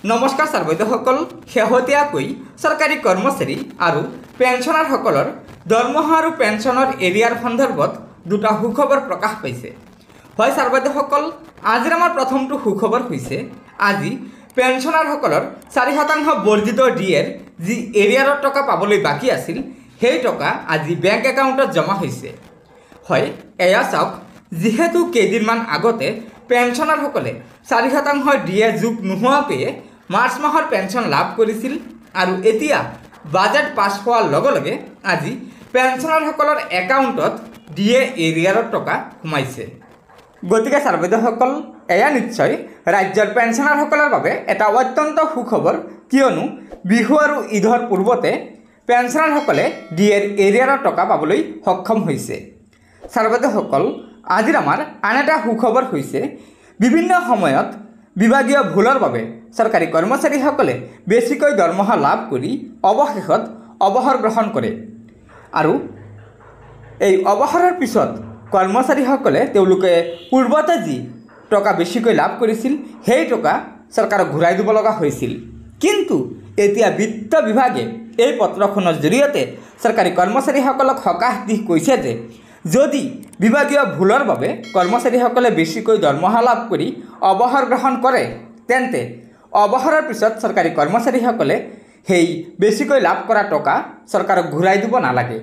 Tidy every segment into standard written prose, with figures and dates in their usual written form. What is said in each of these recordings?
নমস্কাৰ ছাৰবৈদেউসকল, শেহতীয়াকৈ চৰকাৰী কৰ্মচাৰী আৰু পেঞ্চনাৰসকলৰ দৰমহা আৰু পেঞ্চনৰ এৰিয়াৰ সন্দৰ্ভত দুটা সুখবৰ প্ৰকাশ পাইছে। হয় ছাৰবৈদেউসকল, আজিৰ আমাৰ প্ৰথমটো সুখবৰ হৈছে আজি পেঞ্চনাৰসকলৰ 4% বৰ্ধিত ডিএৰ যি এৰিয়াৰৰ টকা পাবলৈ বাকী আছিল সেই টকা আজি বেংক একাউণ্টত জমা হৈছে। হয় এয়া চাওক, যিহেতু কেইদিনমান আগতে পেঞ্চনাৰসকলে 4% ডিএ যোগ নোহোৱাকৈয়ে মাৰ্চ মাহৰ পেঞ্চন লাভ কৰিছিল আৰু এতিয়া বাজেট পাছ হোৱাৰ লগে লগে আজি পেঞ্চনাৰসকলৰ একাউণ্টত ডিএ এৰিয়াৰৰ টকা সোমাইছে। গতিকে ছাৰবৈদেউসকল, এয়া নিশ্চয় ৰাজ্যৰ পেঞ্চনাৰসকলৰ বাবে এটা অত্যন্ত সুখবৰ, কিয়নো বিহু আৰু ঈদৰ পূৰ্বতে পেঞ্চনাৰসকলে ডিএৰ এৰিয়াৰৰ টকা পাবলৈ সক্ষম হৈছে। ছাৰবৈদেউসকল, আজিৰ আমাৰ আন এটা সুখবৰ হৈছে বিভিন্ন সময়ত বিভাগীয় ভুলৰ বাবে চৰকাৰী কৰ্মচাৰীসকলে বেছিকৈ দৰমহা লাভ কৰি অৱশেষত অৱসৰ গ্ৰহণ কৰে আৰু এই অৱসৰৰ পিছত কৰ্মচাৰীসকলে তেওঁলোকে পূৰ্বতে যি টকা বেছিকৈ লাভ কৰিছিল সেই টকা চৰকাৰক ঘূৰাই দিব লগা হৈছিল। কিন্তু এতিয়া বিত্ত বিভাগে এই পত্ৰখনৰ জৰিয়তে চৰকাৰী কৰ্মচাৰীসকলক সকাহ দি কৈছে যে যদি বিভাগীয় ভুলৰ বাবে কৰ্মচাৰীসকলে বেছিকৈ দৰমহা লাভ কৰি অৱসৰ গ্ৰহণ কৰে তেন্তে অৱসৰৰ পিছত চৰকাৰী কৰ্মচাৰীসকলে সেই বেছিকৈ লাভ কৰা টকা চৰকাৰক ঘূৰাই দিব নালাগে।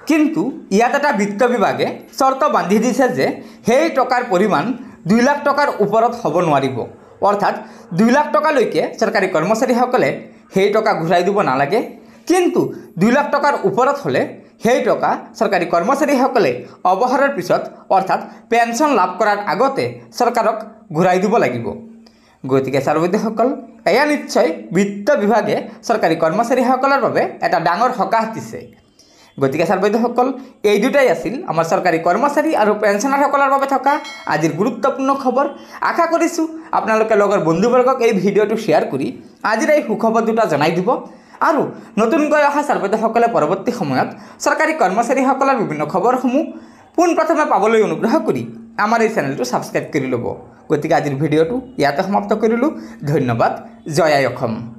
কিন্তু ইয়াত এটা বিত্ত বিভাগে চৰ্ত বান্ধি দিছে যে সেই টকাৰ পৰিমাণ 2 লাখ টকাৰ ওপৰত হ'ব নোৱাৰিব, অৰ্থাৎ 2 লাখ টকালৈকে চৰকাৰী কৰ্মচাৰীসকলে সেই টকা ঘূৰাই দিব নালাগে। কিন্তু 2 লাখ টকাৰ ওপৰত হ'লে সেই টকা চৰকাৰী কৰ্মচাৰীসকলে অৱসৰৰ পিছত অৰ্থাৎ পেঞ্চন লাভ কৰাৰ আগতে চৰকাৰক ঘূৰাই দিব লাগিব। গতিকে ছাৰবৈদেউসকল, এয়া নিশ্চয় বিত্ত বিভাগে চৰকাৰী কৰ্মচাৰীসকলৰ বাবে এটা ডাঙৰ সকাহ দিছে। গতিকে ছাৰবৈদেউসকল, এই দুটাই আছিল আমাৰ চৰকাৰী কৰ্মচাৰী আৰু পেঞ্চনাৰসকলৰ বাবে থকা আজিৰ গুৰুত্বপূৰ্ণ খবৰ। আশা কৰিছোঁ আপোনালোকে লগৰ বন্ধুবৰ্গক এই ভিডিঅ'টো শ্বেয়াৰ কৰি আজিৰ এই সুখবৰ দুটা জনাই দিব আৰু নতুনকৈ অহা ছাৰবৈদেউসকলে পৰৱৰ্তী সময়ত চৰকাৰী কৰ্মচাৰীসকলৰ বিভিন্ন খবৰসমূহ পোনপ্ৰথমে পাবলৈ অনুগ্ৰহ কৰি আমাৰ এই চেনেলটো ছাবস্ক্ৰাইব কৰি ল'ব। গতিকে আজিৰ ভিডিঅ'টো ইয়াতে সমাপ্ত কৰিলোঁ। ধন্যবাদ। জয় আই অসম।